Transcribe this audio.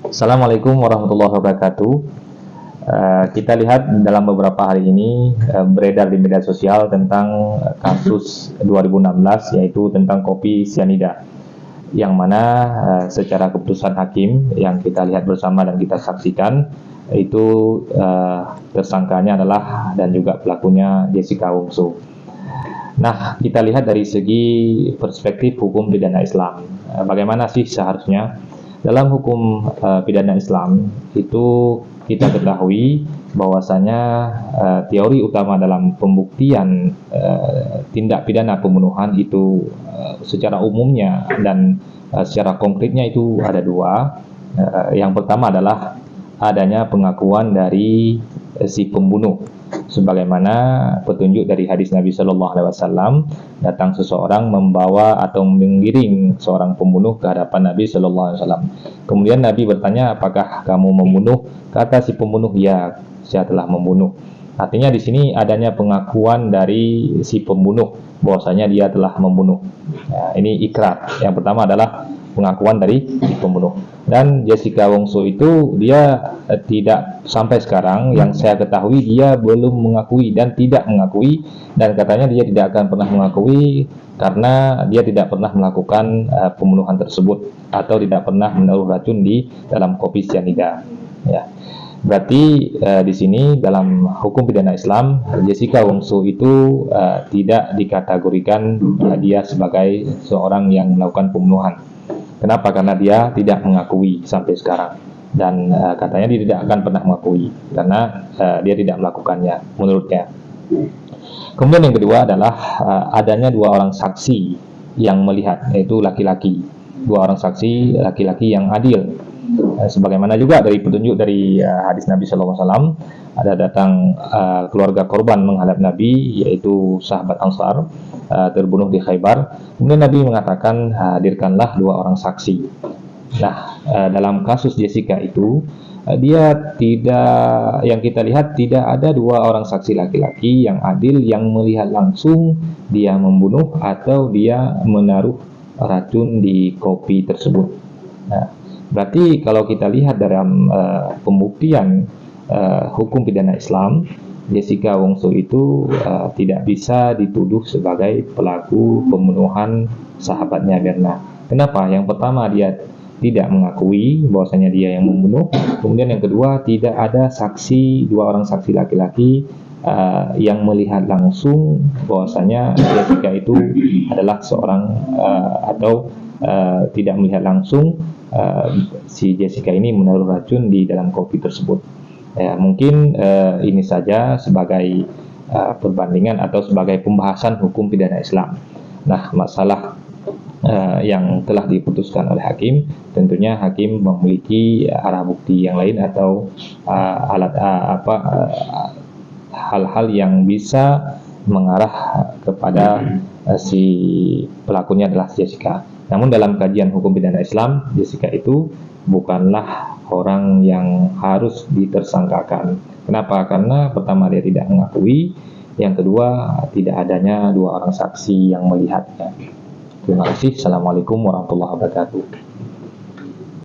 Assalamualaikum warahmatullahi wabarakatuh. Kita lihat dalam beberapa hari ini beredar di media sosial tentang kasus 2016, yaitu tentang kopi sianida, yang mana secara keputusan hakim yang kita lihat bersama dan kita saksikan itu tersangkanya adalah dan juga pelakunya Jessica Wongso. Nah, kita lihat dari segi perspektif hukum pidana Islam. Bagaimana sih seharusnya dalam hukum pidana Islam itu kita ketahui bahwasanya teori utama dalam pembuktian tindak pidana pembunuhan itu secara umumnya dan secara konkretnya itu ada dua. Yang pertama adalah adanya pengakuan dari si pembunuh, sebagaimana petunjuk dari hadis Nabi Shallallahu Alaihi Wasallam, datang seseorang membawa atau menggiring seorang pembunuh ke hadapan Nabi Shallallahu Alaihi Wasallam. Kemudian Nabi bertanya, apakah kamu membunuh? Kata si pembunuh, ya, saya telah membunuh. Artinya di sini adanya pengakuan dari si pembunuh bahwasanya dia telah membunuh. Nah, ini ikrar. Yang pertama adalah pengakuan dari si pembunuh. Dan Jessica Wongso itu dia tidak, sampai sekarang yang saya ketahui dia belum mengakui dan tidak mengakui, dan katanya dia tidak akan pernah mengakui karena dia tidak pernah melakukan pembunuhan tersebut atau tidak pernah menaruh racun di dalam kopi sianida. Ya. Berarti di sini dalam hukum pidana Islam, Jessica Wongso itu tidak dikategorikan dia sebagai seorang yang melakukan pembunuhan. Kenapa? Karena dia tidak mengakui sampai sekarang, dan katanya dia tidak akan pernah mengakui karena dia tidak melakukannya menurutnya. Kemudian yang kedua adalah adanya dua orang saksi yang melihat, yaitu laki-laki, dua orang saksi laki-laki yang adil. Sebagaimana juga dari petunjuk dari hadis Nabi Sallallahu Alaihi Wasallam, ada datang keluarga korban menghadap Nabi, yaitu sahabat Ansar, terbunuh di Khaybar. Kemudian Nabi mengatakan, hadirkanlah dua orang saksi. Nah, dalam kasus Jessica itu dia tidak, yang kita lihat tidak ada dua orang saksi laki-laki yang adil yang melihat langsung dia membunuh atau dia menaruh racun di kopi tersebut. Nah, berarti kalau kita lihat dalam pembuktian hukum pidana Islam, Jessica Wongso itu tidak bisa dituduh sebagai pelaku pembunuhan sahabatnya Mirna. Kenapa? Yang pertama, dia tidak mengakui bahwasanya dia yang membunuh. Kemudian yang kedua, tidak ada saksi, dua orang saksi laki-laki yang melihat langsung bahwasanya Jessica itu adalah seorang atau tidak melihat langsung si Jessica ini menaruh racun di dalam kopi tersebut. Ya, mungkin ini saja sebagai perbandingan atau sebagai pembahasan hukum pidana Islam. Nah, masalah yang telah diputuskan oleh hakim, tentunya hakim memiliki arah bukti yang lain atau hal-hal yang bisa mengarah kepada si pelakunya adalah Jessica. Namun dalam kajian hukum pidana Islam, Jessica itu bukanlah orang yang harus ditersangkakan. Kenapa? Karena pertama, dia tidak mengakui, yang kedua, tidak adanya dua orang saksi yang melihatnya. Terima kasih. Assalamualaikum warahmatullahi wabarakatuh.